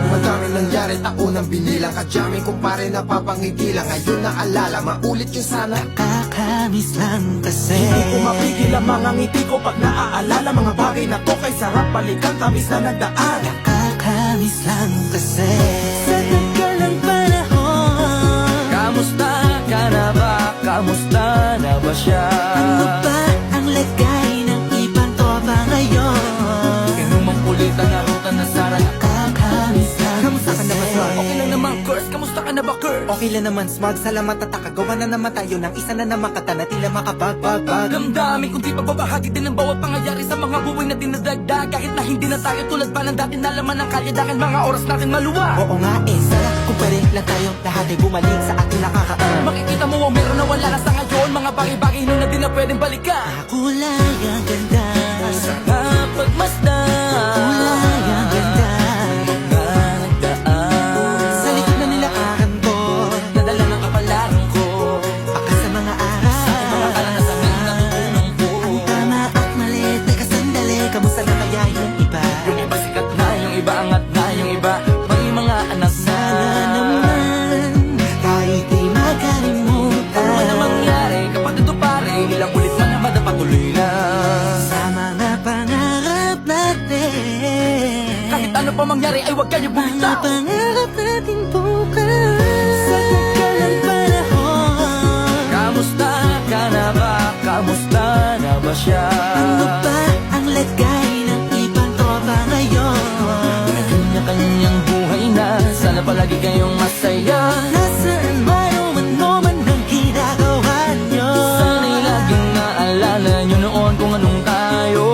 Madami nangyari, taunang binilang. Kadyami kumpare napapangiti lang. Ngayon naalala, maulit yung sana. Nakakamiss lang kasi Hindi ko mapigil ang mga ngiti ko pag naaalala mga bagay na to. Kay sarap balikan, tamis na nagdaan. Nakakamiss lang kasi sa tagal ng panahon. Kamusta ka na ba? Kamusta na ba siya? Ano ba ang lagay ng ibang tropa ngayon? Inumang kulitan na ruta na Sara. Nakakamiss lang Kamusta ka na ba, Swag? Okay lang naman, Curse. Kamusta ka na ba, Curse? Okay lang naman, Smog. Salamat at nakagawa na naman tayo ng isa na naman kata na tila makabagbag. Damdamin kung di pagbabahagi din ang bawat pangyayari sa mga buhay na dinadagdag. Kahit na hindi na tayo tulad pa ng dati na laman ng kalye. Dahil mga oras natin maluwa. Oo nga sana kung pwede lang tayo lahat ay bumalik sa ating nakakaan. Makikita mo ang meron na wala na sa ngayon. Mga bagay-bagay nun na di na pwedeng balikan. kulay ang ganda. Sa pagmasdan, Kulay ang ganda. mga nagdaan. Sa likod na nilakaran ko, Nadala ng kapalaran ko. baka sa mga araw. Mga karanasan na natutunan ko. Ang tama at mali, teka sandali, kamusta na kaya yung iba? Yung iba sikat na, yung iba angat na, yung iba may mga anak na. Sana naman, kahit di makalimutan. Ano man ang mangyari, kapag ito pare, ilang ulit man na madapatuloy na. Sa mga pangarap natin, Kahit ano pa mangyari, ay huwag kayo mga bumitaw. pangarap natin bukas. Sa tagal ng panahon, Kamusta ka na ba? Kamusta na ba siya? ano ba ang lagay ng ibang tropa ngayon? May kanya-kanyang buhay na, sana palagi kayong masaya. Nasaan man o ano man ang ginagawa nyo? Sana'y laging naalala nyo noon kung anong tayo.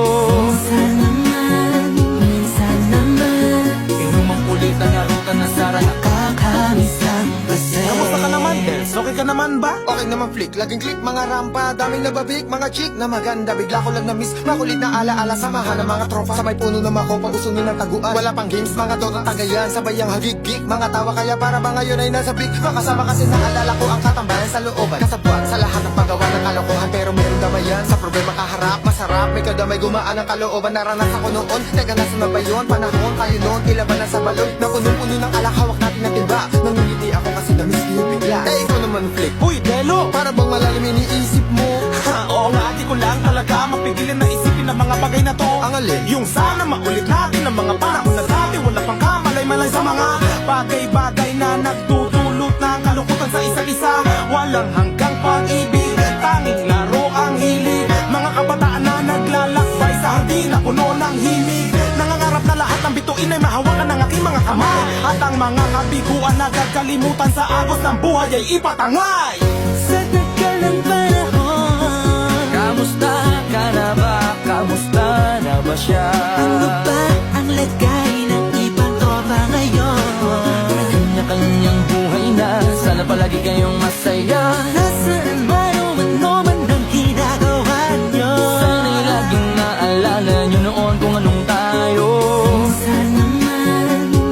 Minsan naman, Inumang kulitan na ruta na Sara. nakakamiss lang kasi. Kamusta ka naman, Dels? Okay ka naman ba? Okay naman flick, laging click, mga rampa. Daming nababik, mga chick na maganda. Bigla ko lang na-miss, makulit na alaala. Samahan ng mga tropa, sabay puno na makopa. Usunin ng taguan, wala pang games, mga dota tagayan. Sabay ang hagig-gig, mga tawa kaya para ba ngayon ay nasa big. Makasama kasi naalala ko ang katambayan sa looban. Kasabuan sa lahat ng paggawa ng kalokohan. Pero meron damayan, sa problema kaharap. Masarap, may kadamay gumaan ang kalooban. Naranasan ko noon, teka nasa na ba yun? Panahon tayo noon, kilaban na sa balon. Na punong-puno ng alak, hawak natin ang timba. Nangungiti ako kasi na-miss ko yung bigla. Eh ikaw naman flick, Uy, Delo! para bang malalim iniisip mo? Ha, oo nga, di ko lang talaga mapigilan na isipin ang mga bagay na to. Ang alin? Yung sana maulit natin ang mga panahon na dati. Wala pang kamalay-malay sa mga bagay-bagay na nagdudulot ng kalungkutan sa isa't isa. Walang hanggang pag-ibig, tanging laro ang hilig. Mga kabataan na naglalakbay sa hardin na puno ng himig. Nangangarap na lahat ng bituin ay mahawakan ng aking mga kamay. At ang mga kabiguan na gagalimutan sa agos ng buhay ay ipatangay. Sa tagal ng panahon, Kamusta ka na ba? Kamusta na ba siya? ano ba ang lagay ng ibang tropa ngayon? May kanya-kanyang buhay na, sana palagi kayong masaya. Nasaan man o ano man ang ginagawa nyo? Sana'y laging naalala nyo noon kung anong tayo.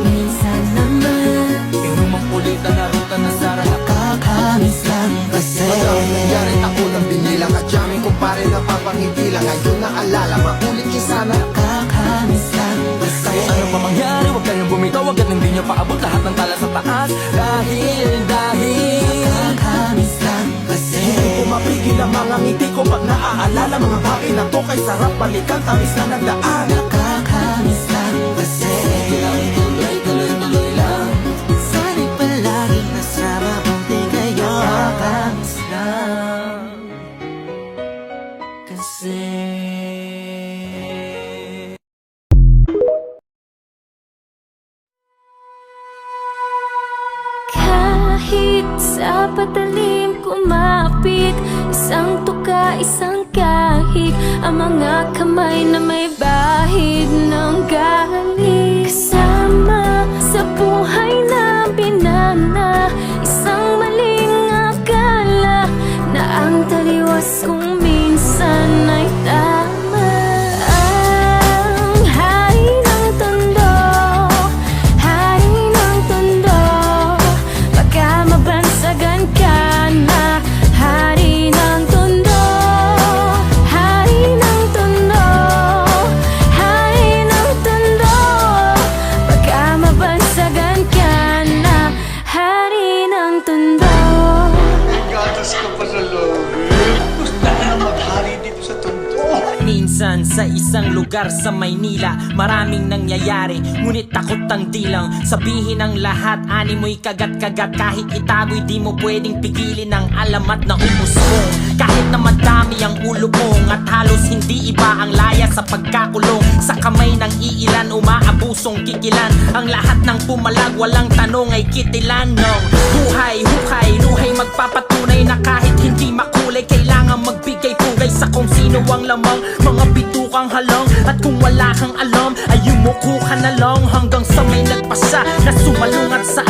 Minsan naman, Inumang kulitan na ruta na Sara. nakakamiss lang kasi. Madaming nangyari, taunang binilang. Kadyaming kumpare napapangiti lang. Ngayon naalala, maulit yung sana. Nakakamiss lang kasi. Kahit ano pa mangyari, huwag kayong bumitaw. Agad hindi nyo paabot lahat ng tala sa taas. Dahil Nakakamiss lang kasi. Hindi ko mapigil ang mga ngiti ko pag naaalala mga bagay na to. Kay sarap balikan, tamis na nagdaan. Nakakamiss lang kasi. tuloy-tuloy lang. Sana'y palaging nasa mabuti kayo. Nakakamiss lang kasi. Kahit sa patalim kumapit, isang tuka, isang kahig, ang mga kamay na may bahid ng galing. Kasama sa buhay na binana, isang maling akala na ang taliwas kung minsan ay tama. Ang hari ng tondo, hari ng tondo, lugar sa Maynila, maraming nangyayari, ngunit takot ang dilang sabihin ang lahat, ani mo'y kagat-kagat. Kahit itago'y di mo pwedeng pigilin ang alamat na umusbong. Kahit na madami ang ulo mong at halos hindi iba ang laya sa pagkakulong, sa kamay ng iilan umaabusong kikilan. Ang lahat ng pumalag walang tanong ay kitilan ng buhay, hukay, luhay magpapatunay na kahit hindi makulay, kailangan magbigay pugay sa kung sino ang lamang, mga bitukang halang. At kung wala kang alam ay yumuko ka na lang hanggang sa may nagpasa na sumalungat sa